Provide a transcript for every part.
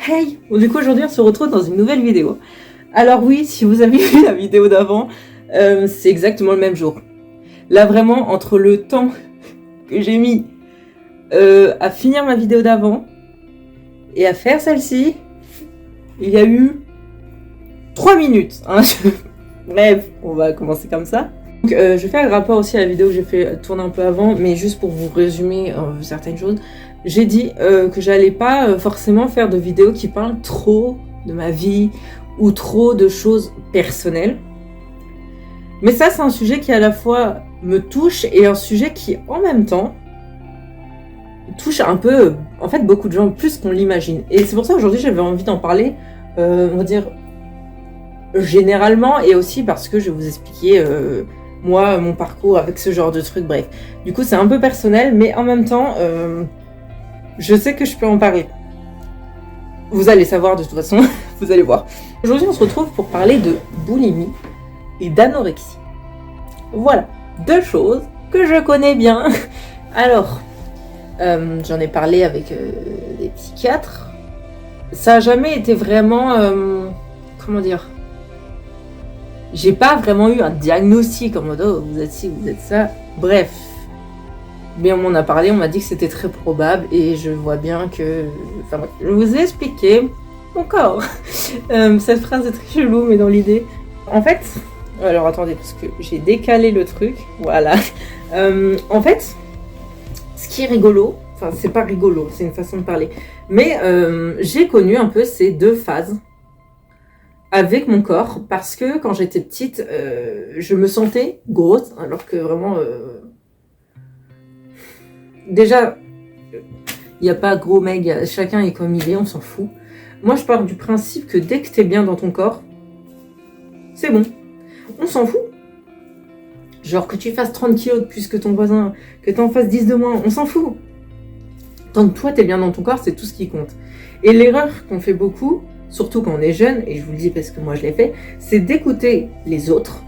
Hey! Du coup, aujourd'hui, on se retrouve dans une nouvelle vidéo. Alors oui, si vous avez vu la vidéo d'avant, c'est exactement le même jour. Là, vraiment, entre le temps que j'ai mis à finir ma vidéo d'avant et à faire celle-ci, il y a eu 3 minutes. Hein. Bref, on va commencer comme ça. Donc, je vais faire le rapport aussi à la vidéo que j'ai fait tourner un peu avant, mais juste pour vous résumer certaines choses. J'ai dit que j'allais pas forcément faire de vidéos qui parlent trop de ma vie ou trop de choses personnelles. Mais ça, c'est un sujet qui à la fois me touche et un sujet qui, en même temps, touche un peu, en fait, beaucoup de gens, plus qu'on l'imagine. Et c'est pour ça qu'aujourd'hui, j'avais envie d'en parler, on va dire, généralement, et aussi parce que je vais vous expliquer, moi, mon parcours avec ce genre de truc, bref. Du coup, c'est un peu personnel, mais en même temps, je sais que je peux en parler. Vous allez savoir de toute façon, vous allez voir. Aujourd'hui, on se retrouve pour parler de boulimie et d'anorexie. Voilà, deux choses que je connais bien. Alors, j'en ai parlé avec des psychiatres. Ça n'a jamais été vraiment... comment dire ? J'ai pas vraiment eu un diagnostic en mode « Oh, vous êtes ci, vous êtes ça ». Bref. Mais on m'en a parlé, on m'a dit que c'était très probable et je vois bien que... Enfin, je vous ai expliqué mon corps. Cette phrase est très chelou, mais dans l'idée... En fait... Alors attendez, parce que j'ai décalé le truc. Voilà. En fait, ce qui est rigolo... Enfin, c'est pas rigolo, c'est une façon de parler. Mais j'ai connu un peu ces deux phases avec mon corps parce que quand j'étais petite, je me sentais grosse, alors que vraiment... Déjà, il n'y a pas gros mec, chacun est comme il est, on s'en fout. Moi, je pars du principe que dès que t'es bien dans ton corps, c'est bon. On s'en fout. Genre que tu fasses 30 kilos de plus que ton voisin, que t'en fasses 10 de moins, on s'en fout. Tant que toi, t'es bien dans ton corps, c'est tout ce qui compte. Et l'erreur qu'on fait beaucoup, surtout quand on est jeune, et je vous le dis parce que moi je l'ai fait, c'est d'écouter les autres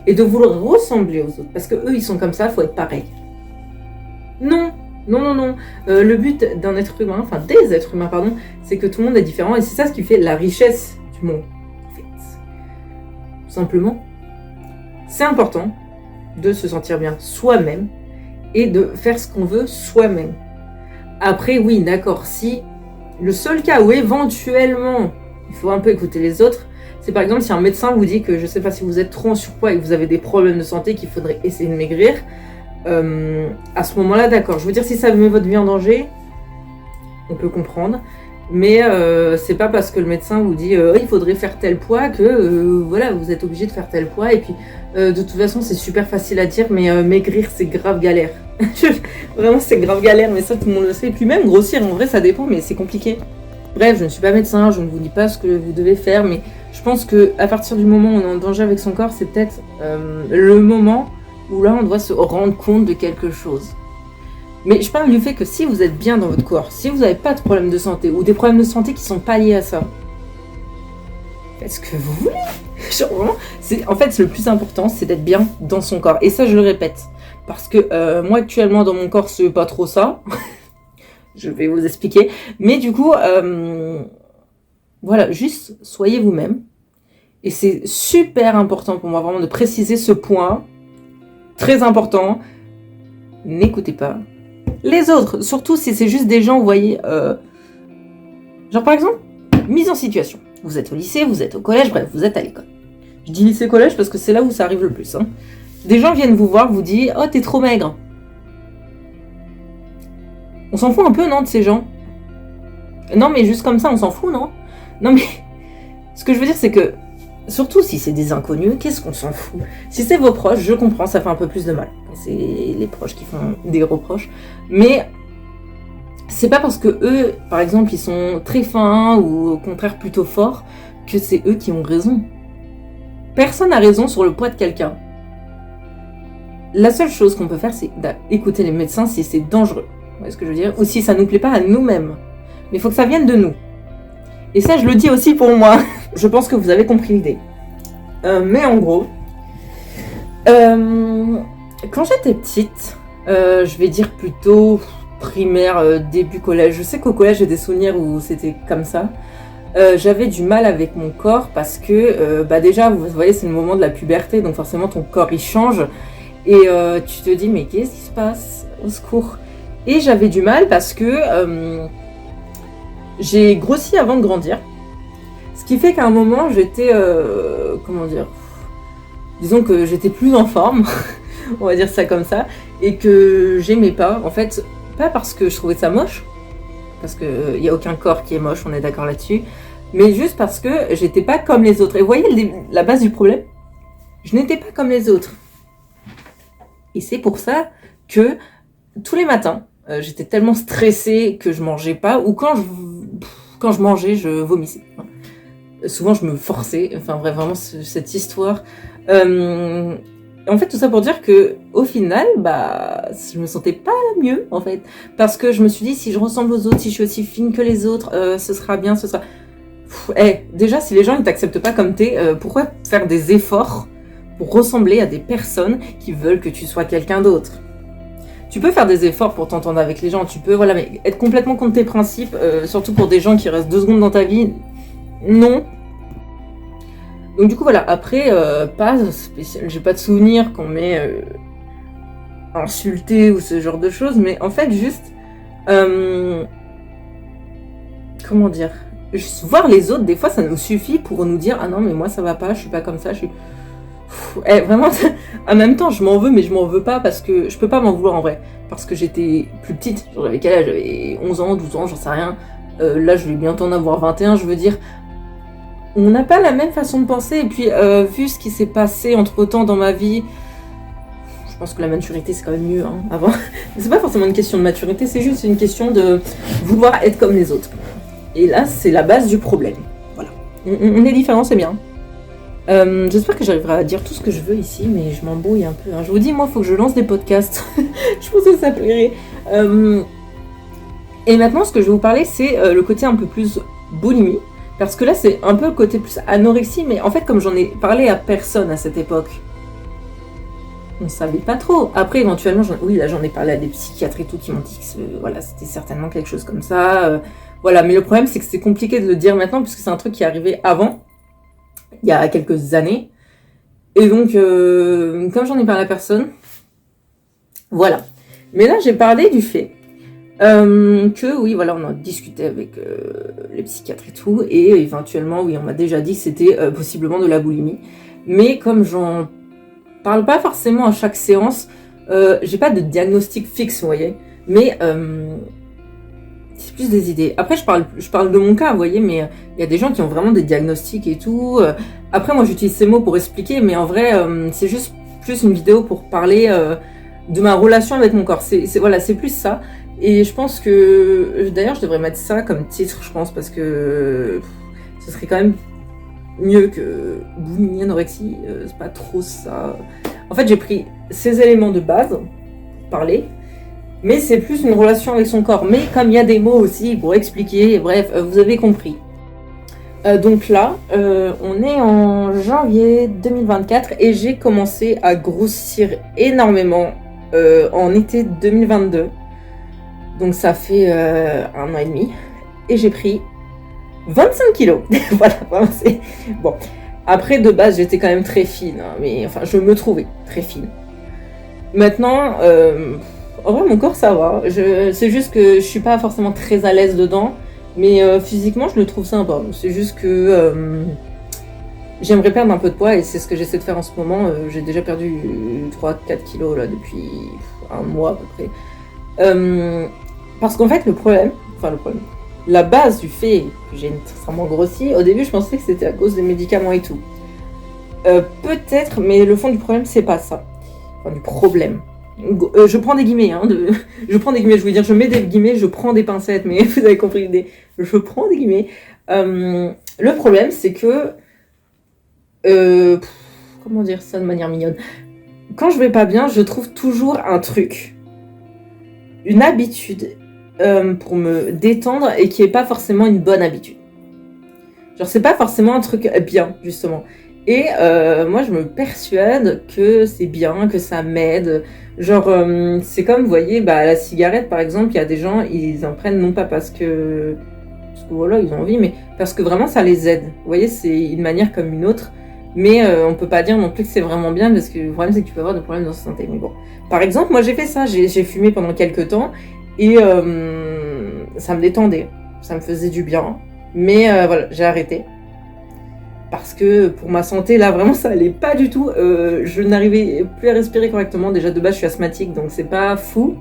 et de vouloir ressembler aux autres. Parce que eux, ils sont comme ça, faut être pareil. Non, non, non, non. Le but d'un être humain, enfin des êtres humains, pardon, c'est que tout le monde est différent et c'est ça ce qui fait la richesse du monde, en fait. Tout simplement, c'est important de se sentir bien soi-même et de faire ce qu'on veut soi-même. Après, oui, d'accord, si le seul cas où éventuellement il faut un peu écouter les autres, c'est par exemple si un médecin vous dit que je sais pas si vous êtes trop en surpoids et que vous avez des problèmes de santé, qu'il faudrait essayer de maigrir. À ce moment-là, d'accord. Je veux dire, si ça met votre vie en danger, on peut comprendre. Mais c'est pas parce que le médecin vous dit il faudrait faire tel poids que voilà, vous êtes obligé de faire tel poids. Et puis, de toute façon, c'est super facile à dire, mais maigrir, c'est grave galère. Vraiment, c'est grave galère, mais ça, tout le monde le sait. Et puis même, grossir, en vrai, ça dépend, mais c'est compliqué. Bref, je ne suis pas médecin, je ne vous dis pas ce que vous devez faire, mais je pense qu'à partir du moment où on est en danger avec son corps, c'est peut-être le moment où là on doit se rendre compte de quelque chose. Mais je parle du fait que si vous êtes bien dans votre corps, si vous n'avez pas de problème de santé ou des problèmes de santé qui sont pas liés à ça, faites ce que vous voulez. Genre vraiment, en fait le plus important c'est d'être bien dans son corps. Et ça je le répète, parce que moi actuellement dans mon corps c'est pas trop ça. Je vais vous expliquer. Mais du coup, voilà, juste soyez vous-même. Et c'est super important pour moi vraiment de préciser ce point. Très important, n'écoutez pas les autres, surtout si c'est juste des gens, vous voyez, genre par exemple, mise en situation. Vous êtes au lycée, vous êtes au collège, bref, vous êtes à l'école. Je dis lycée-collège parce que c'est là où ça arrive le plus. Hein. Des gens viennent vous voir, vous disent « Oh, t'es trop maigre ». On s'en fout un peu, non, de ces gens? Non, mais juste comme ça, on s'en fout, non? Non, mais ce que je veux dire, c'est que surtout si c'est des inconnus, qu'est-ce qu'on s'en fout? Si c'est vos proches, je comprends, ça fait un peu plus de mal. C'est les proches qui font des reproches. Mais c'est pas parce que eux, par exemple, ils sont très fins ou au contraire plutôt forts, que c'est eux qui ont raison. Personne n'a raison sur le poids de quelqu'un. La seule chose qu'on peut faire, c'est d'écouter les médecins si c'est dangereux. Vous voyez ce que je veux dire? Ou si ça nous plaît pas à nous-mêmes. Mais il faut que ça vienne de nous. Et ça, je le dis aussi pour moi. Je pense que vous avez compris l'idée. Mais en gros, quand j'étais petite, je vais dire plutôt primaire, début collège. Je sais qu'au collège, j'ai des souvenirs où c'était comme ça. J'avais du mal avec mon corps parce que, déjà, vous voyez, c'est le moment de la puberté, donc forcément, ton corps, il change. Et tu te dis, mais qu'est-ce qui se passe? Au secours. Et j'avais du mal parce que j'ai grossi avant de grandir. Ce qui fait qu'à un moment, j'étais, disons que j'étais plus en forme, on va dire ça comme ça, et que j'aimais pas. En fait, pas parce que je trouvais ça moche, parce qu'il n'y a aucun corps qui est moche, on est d'accord là-dessus, mais juste parce que j'étais pas comme les autres. Et vous voyez la base du problème? Je n'étais pas comme les autres. Et c'est pour ça que tous les matins, j'étais tellement stressée que je mangeais pas, ou quand je mangeais, je vomissais. Souvent, je me forçais. Enfin, vraiment, cette histoire. En fait, tout ça pour dire que, au final, je me sentais pas mieux, en fait. Parce que je me suis dit, si je ressemble aux autres, si je suis aussi fine que les autres, ce sera bien, ce sera... déjà, si les gens ne t'acceptent pas comme t'es, pourquoi faire des efforts pour ressembler à des personnes qui veulent que tu sois quelqu'un d'autre? Tu peux faire des efforts pour t'entendre avec les gens, tu peux, mais être complètement contre tes principes, surtout pour des gens qui restent 2 secondes dans ta vie, non. Donc du coup, après, pas spécial, j'ai pas de souvenir qu'on m'ait insulté ou ce genre de choses, mais en fait, juste, juste voir les autres, des fois, ça nous suffit pour nous dire, ah non, mais moi, ça va pas, je suis pas comme ça, je suis... vraiment, en même temps, je m'en veux, mais je m'en veux pas parce que je peux pas m'en vouloir en vrai. Parce que j'étais plus petite, j'avais quel âge? J'avais 11 ans, 12 ans, j'en sais rien. Là, je vais bientôt en avoir 21, je veux dire. On n'a pas la même façon de penser. Et puis, vu ce qui s'est passé entre-temps dans ma vie, je pense que la maturité, c'est quand même mieux avant. C'est pas forcément une question de maturité, c'est juste une question de vouloir être comme les autres. Et là, c'est la base du problème. Voilà. On est différents, c'est bien. J'espère que j'arriverai à dire tout ce que je veux ici, mais je m'embrouille un peu. Je vous dis, moi, il faut que je lance des podcasts. Je pense que ça plairait. Et maintenant, ce que je vais vous parler, c'est le côté un peu plus boulimie. Parce que là, c'est un peu le côté plus anorexie, mais en fait, comme j'en ai parlé à personne à cette époque, on ne savait pas trop. Après, éventuellement, j'en ai parlé à des psychiatres et tout qui m'ont dit que c'était certainement quelque chose comme ça. Mais le problème, c'est que c'est compliqué de le dire maintenant, puisque c'est un truc qui est arrivé avant. Il y a quelques années. Et donc, comme j'en ai parlé à personne, voilà. Mais là, j'ai parlé du fait on a discuté avec les psychiatres et tout, et éventuellement, on m'a déjà dit que c'était possiblement de la boulimie. Mais comme j'en parle pas forcément à chaque séance, j'ai pas de diagnostic fixe, vous voyez. Mais c'est plus des idées. Après, je parle de mon cas, vous voyez, mais il y a des gens qui ont vraiment des diagnostics et tout. Après, moi, j'utilise ces mots pour expliquer, mais en vrai, c'est juste plus une vidéo pour parler de ma relation avec mon corps. C'est plus ça. Et je pense que... D'ailleurs, je devrais mettre ça comme titre, je pense, parce que ce serait quand même mieux que boulimie, anorexie. C'est pas trop ça. En fait, j'ai pris ces éléments de base pour parler. Mais c'est plus une relation avec son corps. Mais comme il y a des mots aussi pour expliquer, bref, vous avez compris. Donc là, on est en janvier 2024 et j'ai commencé à grossir énormément en été 2022. Donc ça fait 1 an et demi. Et j'ai pris 25 kilos. Voilà, vraiment c'est... Bon, après de base j'étais quand même très fine, mais enfin je me trouvais très fine. Maintenant... En vrai, mon corps, ça va. C'est juste que je suis pas forcément très à l'aise dedans. Mais physiquement, je le trouve sympa. C'est juste que j'aimerais perdre un peu de poids et c'est ce que j'essaie de faire en ce moment. J'ai déjà perdu 3-4 kilos là, depuis 1 mois à peu près. Parce qu'en fait, la base du fait que j'ai extrêmement grossi, au début, je pensais que c'était à cause des médicaments et tout. Peut-être, mais le fond du problème, c'est pas ça. Enfin, du problème. Je prends des guillemets, je prends des guillemets, je voulais dire, je mets des guillemets, je prends des pincettes, mais vous avez compris l'idée, je prends des guillemets. Le problème, c'est que, comment dire ça de manière mignonne, quand je vais pas bien, je trouve toujours un truc, une habitude pour me détendre et qui est pas forcément une bonne habitude. Genre, c'est pas forcément un truc bien, justement. Et moi, je me persuade que c'est bien, que ça m'aide. Genre, c'est comme, vous voyez, la cigarette, par exemple, il y a des gens, ils en prennent non pas parce que voilà, ils ont envie, mais parce que vraiment, ça les aide. Vous voyez, c'est une manière comme une autre. Mais on peut pas dire non plus que c'est vraiment bien, parce que le problème, c'est que tu peux avoir des problèmes dans sa santé. Mais bon, par exemple, moi, j'ai fait ça. J'ai fumé pendant quelques temps, et ça me détendait. Ça me faisait du bien. Mais voilà, j'ai arrêté. Parce que pour ma santé, là, vraiment, ça allait pas du tout. Je n'arrivais plus à respirer correctement. Déjà, de base, je suis asthmatique, donc c'est pas fou.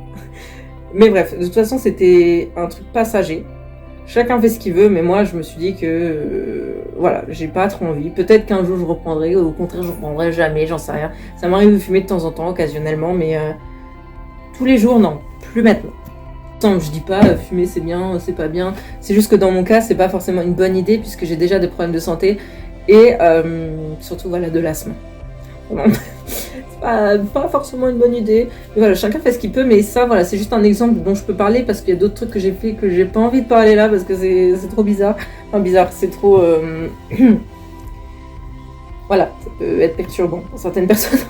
Mais bref, de toute façon, c'était un truc passager. Chacun fait ce qu'il veut, mais moi, je me suis dit que, voilà, j'ai pas trop envie. Peut-être qu'un jour, je reprendrai, ou au contraire, je reprendrai jamais, j'en sais rien. Ça m'arrive de fumer de temps en temps, occasionnellement, mais tous les jours, non, plus maintenant. Je dis pas fumer c'est bien, c'est pas bien. C'est juste que dans mon cas, c'est pas forcément une bonne idée puisque j'ai déjà des problèmes de santé et surtout voilà de l'asthme. C'est pas forcément une bonne idée. Mais voilà, chacun fait ce qu'il peut, mais ça voilà, c'est juste un exemple dont je peux parler parce qu'il y a d'autres trucs que j'ai fait que j'ai pas envie de parler là parce que c'est trop bizarre. Enfin bizarre, c'est trop voilà, ça peut être perturbant pour certaines personnes.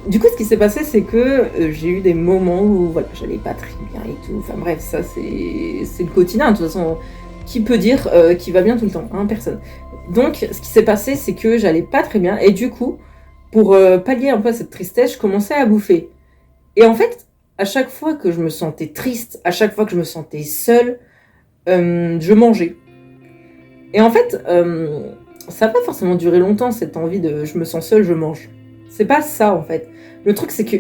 Du coup, ce qui s'est passé, c'est que j'ai eu des moments où voilà, j'allais pas très bien et tout. Enfin bref, ça c'est le quotidien. De toute façon, qui peut dire qu'il va bien tout le temps, hein, personne. Donc, ce qui s'est passé, c'est que j'allais pas très bien et du coup, pour pallier un peu à cette tristesse, je commençais à bouffer. Et en fait, à chaque fois que je me sentais triste, à chaque fois que je me sentais seule, je mangeais. Et en fait, ça n'a pas forcément duré longtemps cette envie de je me sens seule, je mange. C'est pas ça en fait. Le truc c'est que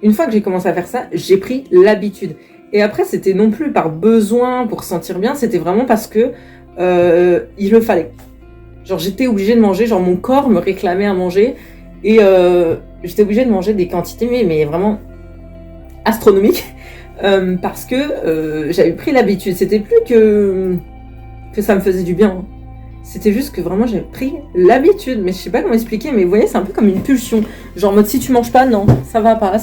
une fois que j'ai commencé à faire ça, j'ai pris l'habitude. Et après c'était non plus par besoin pour se sentir bien, c'était vraiment parce que il le fallait. Genre j'étais obligée de manger, genre mon corps me réclamait à manger et j'étais obligée de manger des quantités mais vraiment astronomiques parce que j'avais pris l'habitude. C'était plus que ça me faisait du bien. C'était juste que vraiment j'avais pris l'habitude, mais je sais pas comment expliquer, mais vous voyez c'est un peu comme une pulsion, genre en mode si tu manges pas, non, ça va pas,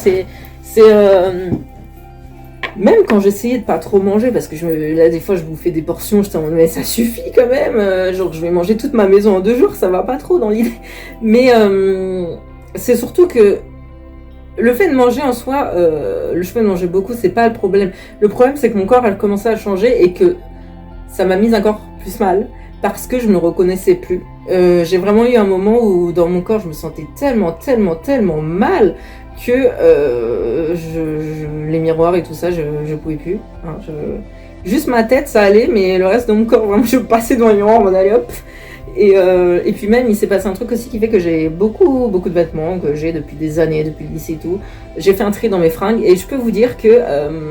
même quand j'essayais de pas trop manger, parce que là des fois je bouffais des portions, j'étais en mode mais ça suffit quand même, genre je vais manger toute ma maison en 2 jours, ça va pas trop dans l'idée, mais c'est surtout que le fait de manger en soi, le fait de manger beaucoup c'est pas le problème c'est que mon corps a commencé à changer et que ça m'a mis encore plus mal. Parce que je me reconnaissais plus. J'ai vraiment eu un moment où dans mon corps je me sentais tellement mal que les miroirs et tout ça je pouvais plus. Hein, juste ma tête ça allait, mais le reste de mon corps vraiment je passais devant les miroirs en mode allez hop. Et puis même il s'est passé un truc aussi qui fait que j'ai beaucoup de vêtements que j'ai depuis des années, depuis le lycée et tout. J'ai fait un tri dans mes fringues et je peux vous dire que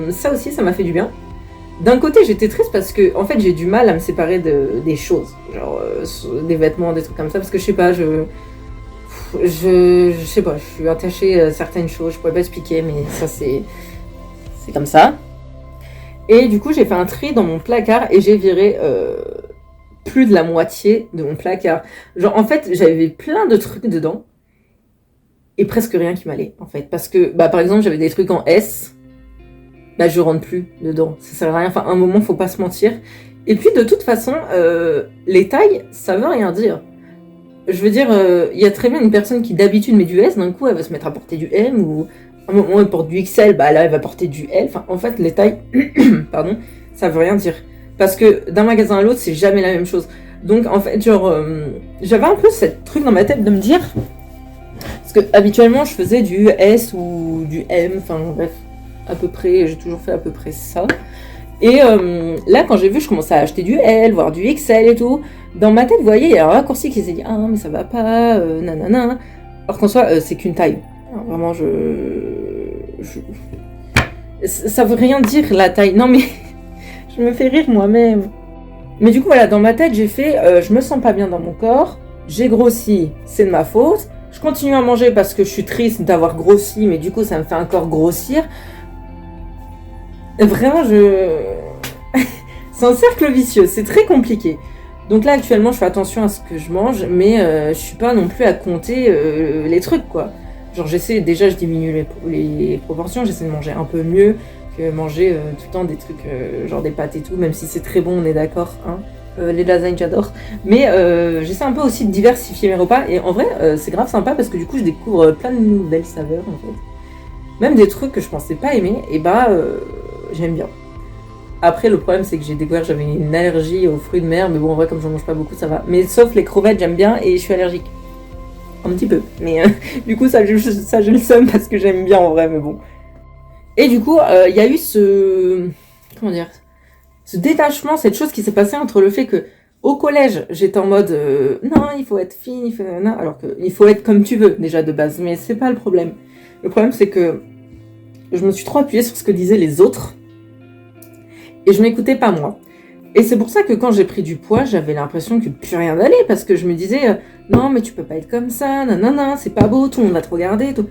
ça aussi ça m'a fait du bien. D'un côté, j'étais triste parce que, en fait, j'ai du mal à me séparer des choses, genre des vêtements, des trucs comme ça, parce que je sais pas, je sais pas, je suis attachée à certaines choses, je pourrais pas expliquer, mais ça c'est comme ça. Et du coup, j'ai fait un tri dans mon placard et j'ai viré plus de la moitié de mon placard. Genre, en fait, j'avais plein de trucs dedans et presque rien qui m'allait, en fait, parce que, par exemple, j'avais des trucs en S. Je rentre plus dedans, ça sert à rien, enfin à un moment faut pas se mentir. Et puis de toute façon, les tailles, ça veut rien dire. Je veux dire, il y a très bien une personne qui d'habitude met du S, d'un coup elle va se mettre à porter du M, ou à un moment elle porte du XL, là elle va porter du L, enfin en fait les tailles, pardon, ça veut rien dire. Parce que d'un magasin à l'autre c'est jamais la même chose. Donc en fait genre, j'avais un peu ce truc dans ma tête de me dire, parce que habituellement je faisais du S ou du M, enfin bref. À peu près, j'ai toujours fait à peu près ça. Et là, quand j'ai vu, je commençais à acheter du L, voire du XL et tout. Dans ma tête, vous voyez, il y a un raccourci qui s'est dit ah non, mais ça va pas, nanana. Alors qu'en soi, c'est qu'une taille. Alors, vraiment, ça veut rien dire la taille. Non, mais je me fais rire moi-même. Mais du coup, voilà, dans ma tête, j'ai fait je me sens pas bien dans mon corps, j'ai grossi, c'est de ma faute. Je continue à manger parce que je suis triste d'avoir grossi, mais du coup, ça me fait encore grossir. Vraiment, c'est un cercle vicieux, c'est très compliqué. Donc là, actuellement, je fais attention à ce que je mange, mais je suis pas non plus à compter les trucs, quoi. Genre, je diminue les proportions, j'essaie de manger un peu mieux que manger tout le temps des trucs, genre des pâtes et tout, même si c'est très bon, on est d'accord, hein. Les lasagnes, j'adore. Mais j'essaie un peu aussi de diversifier mes repas. Et en vrai, c'est grave sympa parce que du coup, je découvre plein de nouvelles saveurs, en fait. Même des trucs que je pensais pas aimer, et j'aime bien. Après, le problème, c'est que j'ai découvert que j'avais une allergie aux fruits de mer. Mais bon, en vrai, comme j'en mange pas beaucoup, ça va. Mais sauf les crevettes, j'aime bien et je suis allergique. Un petit peu. Mais du coup, ça, j'ai le seum parce que j'aime bien en vrai, mais bon. Et du coup, il y a eu comment dire, ce détachement, cette chose qui s'est passée entre le fait que au collège, j'étais en mode non, il faut être fine, non, alors qu'il faut être comme tu veux déjà de base, mais c'est pas le problème. Le problème, c'est que je me suis trop appuyée sur ce que disaient les autres et je m'écoutais pas moi. Et c'est pour ça que quand j'ai pris du poids, j'avais l'impression que plus rien n'allait parce que je me disais non, mais tu peux pas être comme ça, nanana, c'est pas beau, tout le monde va te regarder, tout.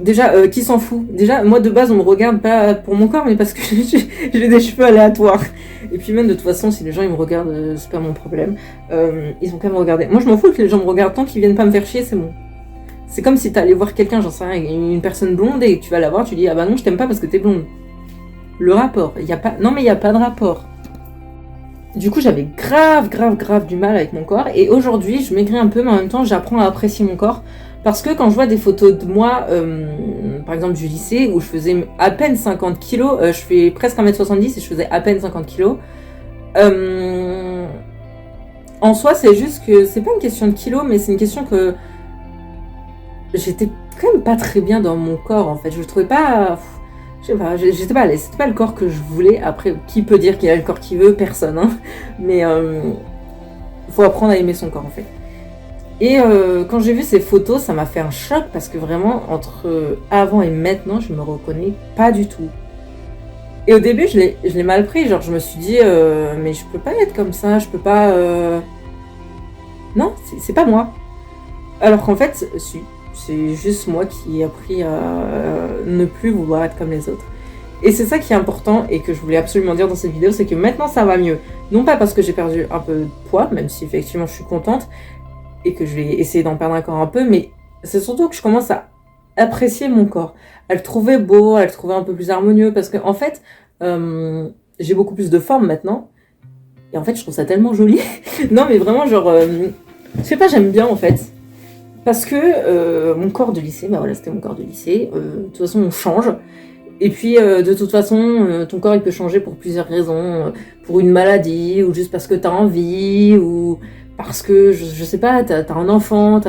Déjà, qui s'en fout? Déjà, moi de base, on me regarde pas pour mon corps, mais parce que j'ai des cheveux aléatoires. Et puis même de toute façon, si les gens ils me regardent, c'est pas mon problème. Ils ont qu'à me regarder. Moi, je m'en fous que les gens me regardent tant qu'ils viennent pas me faire chier, c'est bon. C'est comme si t'allais voir quelqu'un, j'en sais rien, une personne blonde et que tu vas la voir, tu dis ah bah non, je t'aime pas parce que t'es blonde. Le rapport, il y a pas, non mais il y a pas de rapport. Du coup, j'avais grave du mal avec mon corps et aujourd'hui, je maigris un peu, mais en même temps, j'apprends à apprécier mon corps. Parce que quand je vois des photos de moi, par exemple du lycée, où je faisais à peine 50 kilos, je fais presque 1m70 et je faisais à peine 50 kilos, en soi, c'est juste que c'est pas une question de kilos, mais c'est une question que j'étais quand même pas très bien dans mon corps, en fait. Je le trouvais pas... Je sais pas, j'étais pas à l'aise. C'était pas le corps que je voulais. Après, qui peut dire qu'il a le corps qu'il veut? Personne, hein. Mais faut apprendre à aimer son corps, en fait. Et quand j'ai vu ces photos, ça m'a fait un choc parce que vraiment, entre avant et maintenant, je me reconnais pas du tout. Et au début, je l'ai mal pris. Genre, je me suis dit, mais je peux pas être comme ça, je peux pas... Non, c'est pas moi. Alors qu'en fait, si, c'est juste moi qui ai appris à ne plus vouloir être comme les autres. Et c'est ça qui est important et que je voulais absolument dire dans cette vidéo, c'est que maintenant, ça va mieux. Non pas parce que j'ai perdu un peu de poids, même si effectivement je suis contente, et que je vais essayer d'en perdre encore un peu, mais c'est surtout que je commence à apprécier mon corps, à le trouver beau, à le trouver un peu plus harmonieux, parce que en fait, j'ai beaucoup plus de forme maintenant, et en fait, je trouve ça tellement joli. Non, mais vraiment, genre, je sais pas, j'aime bien en fait, parce que mon corps de lycée, bah voilà, c'était mon corps de lycée, de toute façon, on change. Et puis, de toute façon, ton corps, il peut changer pour plusieurs raisons, pour une maladie, ou juste parce que t'as envie, ou parce que, je sais pas, t'as un enfant,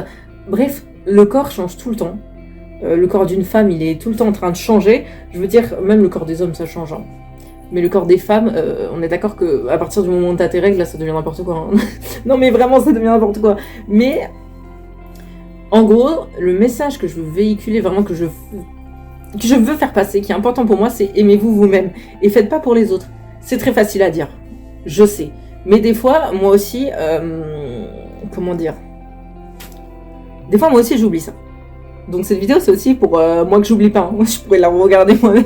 bref, le corps change tout le temps. Le corps d'une femme, il est tout le temps en train de changer. Je veux dire, même le corps des hommes, ça change. Hein. Mais le corps des femmes, on est d'accord que à partir du moment où t'as tes règles, là, ça devient n'importe quoi. Hein. Non, mais vraiment, ça devient n'importe quoi. Mais, en gros, le message que je veux véhiculer, vraiment que je veux faire passer, qui est important pour moi, c'est aimez-vous vous-même. Et faites pas pour les autres. C'est très facile à dire. Je sais. Mais des fois, moi aussi, comment dire? Des fois, moi aussi, j'oublie ça. Donc cette vidéo, c'est aussi pour moi que j'oublie pas. Hein. Je pourrais la regarder moi-même.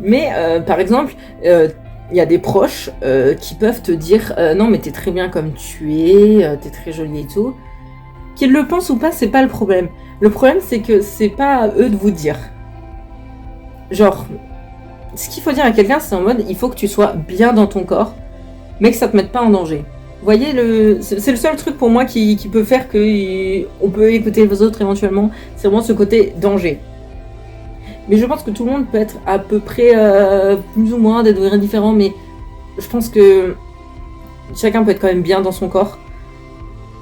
Mais par exemple, il y a des proches qui peuvent te dire non, mais t'es très bien comme tu es, t'es très jolie et tout. Qu'ils le pensent ou pas, c'est pas le problème. Le problème, c'est que c'est pas à eux de vous dire. Genre, ce qu'il faut dire à quelqu'un, c'est en mode, il faut que tu sois bien dans ton corps, mais que ça te mette pas en danger. Vous voyez, c'est le seul truc pour moi qui peut faire qu'on peut écouter les autres éventuellement, c'est vraiment ce côté danger. Mais je pense que tout le monde peut être à peu près plus ou moins des degrés différents, mais je pense que chacun peut être quand même bien dans son corps.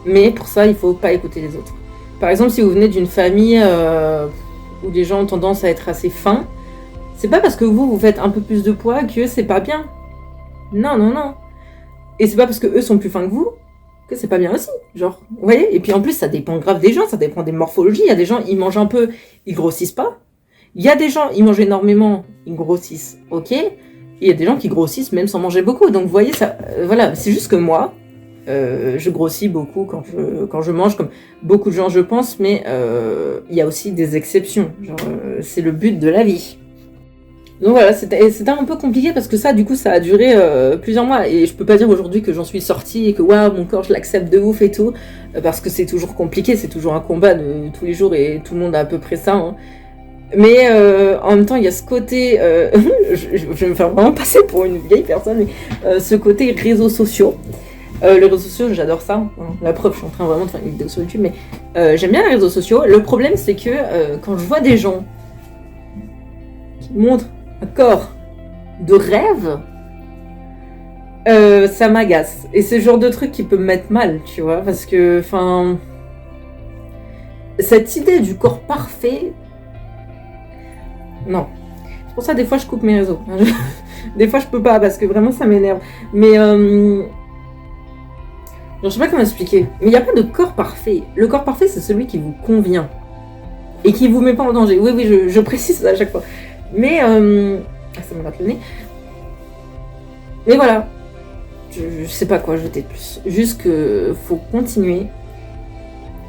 Mais pour ça, il faut pas écouter les autres. Par exemple, si vous venez d'une famille où les gens ont tendance à être assez fins, c'est pas parce que vous faites un peu plus de poids que c'est pas bien. Non, non, non. Et c'est pas parce que eux sont plus fins que vous que c'est pas bien aussi. Genre, vous voyez? Et puis en plus, ça dépend grave des gens, ça dépend des morphologies. Il y a des gens, ils mangent un peu, ils grossissent pas. Il y a des gens, ils mangent énormément, ils grossissent, ok. Et il y a des gens qui grossissent même sans manger beaucoup. Donc vous voyez, ça, voilà, c'est juste que moi, je grossis beaucoup quand je mange, comme beaucoup de gens je pense, mais il y a aussi des exceptions. Genre, c'est le but de la vie. Donc voilà, c'était un peu compliqué parce que ça, du coup, ça a duré plusieurs mois. Et je peux pas dire aujourd'hui que j'en suis sortie et que waouh, mon corps, je l'accepte de ouf et tout. Parce que c'est toujours compliqué, c'est toujours un combat de tous les jours et tout le monde a à peu près ça. Hein. Mais en même temps, il y a ce côté... je vais me faire vraiment passer pour une vieille personne, mais ce côté réseaux sociaux. Les réseaux sociaux, j'adore ça. La preuve, je suis en train vraiment de faire une vidéo sur YouTube, mais j'aime bien les réseaux sociaux. Le problème, c'est que quand je vois des gens qui montrent un corps de rêve, ça m'agace. Et c'est le genre de truc qui peut me mettre mal, tu vois, parce que, enfin, cette idée du corps parfait, non. C'est pour ça, des fois, je coupe mes réseaux. Des fois, je peux pas, parce que vraiment, ça m'énerve. Mais, je sais pas comment expliquer, mais il n'y a pas de corps parfait. Le corps parfait, c'est celui qui vous convient et qui vous met pas en danger. Oui, je précise ça à chaque fois. Mais, ça me gratte le nez. Mais voilà, je sais pas quoi ajouter de plus. Juste que faut continuer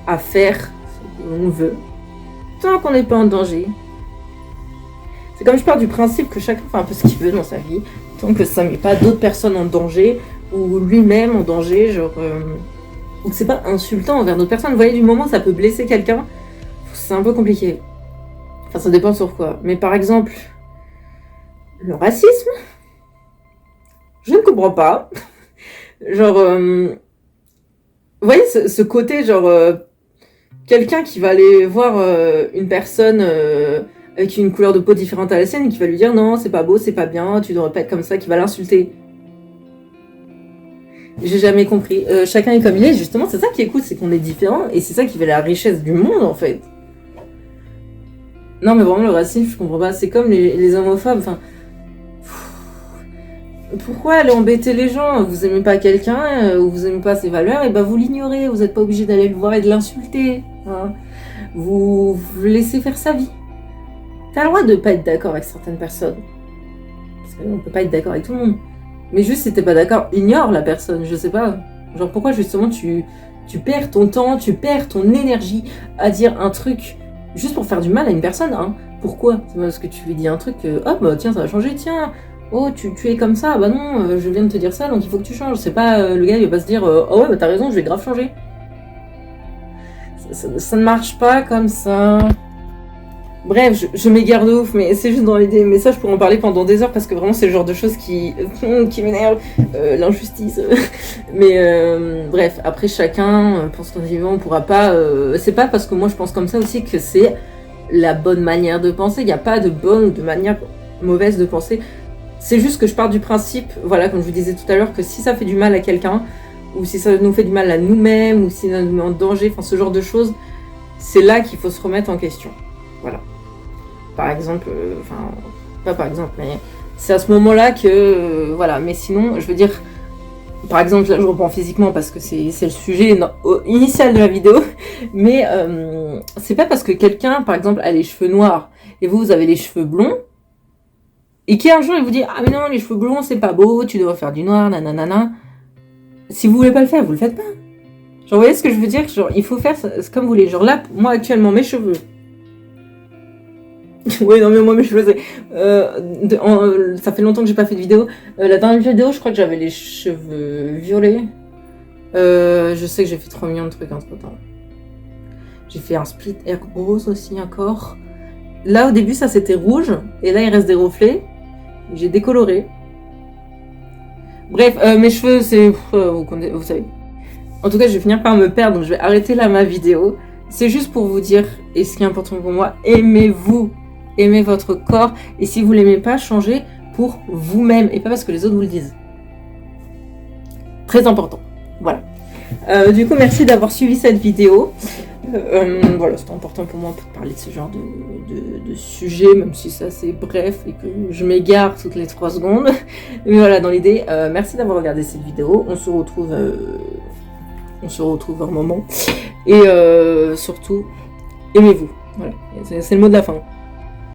à faire ce que l'on veut, tant qu'on n'est pas en danger. C'est comme je pars du principe que chacun fait un peu ce qu'il veut dans sa vie, tant que ça met pas d'autres personnes en danger, ou lui-même en danger, genre... ou que c'est pas insultant envers d'autres personnes. Vous voyez, du moment où ça peut blesser quelqu'un, c'est un peu compliqué. Enfin, ça dépend sur quoi. Mais par exemple, le racisme, je ne comprends pas. Genre... vous voyez, ce côté, genre... quelqu'un qui va aller voir une personne avec une couleur de peau différente à la sienne et qui va lui dire « Non, c'est pas beau, c'est pas bien, tu devrais pas être comme ça », qui va l'insulter. J'ai jamais compris. Chacun est comme il est, justement, c'est ça qui est cool, c'est qu'on est différents, et c'est ça qui fait la richesse du monde, en fait. Non, mais vraiment, le racisme, je comprends pas. C'est comme les homophobes, enfin... Pourquoi aller embêter les gens? Vous aimez pas quelqu'un, ou vous aimez pas ses valeurs, et ben vous l'ignorez, vous êtes pas obligé d'aller le voir et de l'insulter. Hein. Vous laissez faire sa vie. T'as le droit de pas être d'accord avec certaines personnes. Parce qu'on peut pas être d'accord avec tout le monde. Mais juste si t'es pas d'accord, ignore la personne, je sais pas. Genre pourquoi justement tu perds ton temps, tu perds ton énergie à dire un truc juste pour faire du mal à une personne, hein. Pourquoi? C'est parce que tu lui dis un truc, oh bah tiens ça va changer, tiens, oh tu es comme ça, bah non, je viens de te dire ça donc il faut que tu changes. C'est pas, le gars il va pas se dire, oh ouais bah t'as raison, je vais grave changer. Ça ne marche pas comme ça. Bref, je m'égare de ouf, mais c'est juste dans l'idée. Mais ça, je pourrais en parler pendant des heures parce que vraiment, c'est le genre de choses qui m'énervent. L'injustice. Mais bref, après, chacun pense qu'en vivant, on pourra pas. C'est pas parce que moi, je pense comme ça aussi que c'est la bonne manière de penser. Il n'y a pas de bonne ou de manière mauvaise de penser. C'est juste que je pars du principe, voilà, comme je vous disais tout à l'heure, que si ça fait du mal à quelqu'un, ou si ça nous fait du mal à nous-mêmes, ou si ça nous met en danger, enfin, ce genre de choses, c'est là qu'il faut se remettre en question. Voilà. Par exemple, enfin, pas par exemple, mais c'est à ce moment-là que, voilà, mais sinon, je veux dire, par exemple, là je reprends physiquement parce que c'est le sujet initial de la vidéo, mais c'est pas parce que quelqu'un, par exemple, a les cheveux noirs et vous avez les cheveux blonds, et qu'un jour il vous dit, ah mais non, les cheveux blonds c'est pas beau, tu devrais faire du noir, nanana, si vous voulez pas le faire, vous le faites pas. Genre, vous voyez ce que je veux dire? Genre, il faut faire comme vous voulez. Genre là, moi actuellement, mes cheveux, oui, non, mais moi, mes cheveux, ça fait longtemps que j'ai pas fait de vidéo. La dernière vidéo, je crois que j'avais les cheveux violets. Je sais que j'ai fait 3 millions de trucs entre temps. J'ai fait un split hair rose aussi encore. Là, au début, ça c'était rouge. Et là, il reste des reflets. J'ai décoloré. Bref, mes cheveux, c'est... vous savez. En tout cas, je vais finir par me perdre, donc je vais arrêter là ma vidéo. C'est juste pour vous dire, et ce qui est important pour moi, aimez-vous. Aimez votre corps, et si vous l'aimez pas, changez pour vous-même, et pas parce que les autres vous le disent. Très important. Voilà. Du coup, merci d'avoir suivi cette vidéo. Voilà, c'était important pour moi de parler de ce genre de sujet, même si ça c'est bref et que je m'égare toutes les 3 secondes. Mais voilà, dans l'idée, merci d'avoir regardé cette vidéo. On se retrouve un moment. Et surtout, aimez-vous. Voilà, c'est le mot de la fin.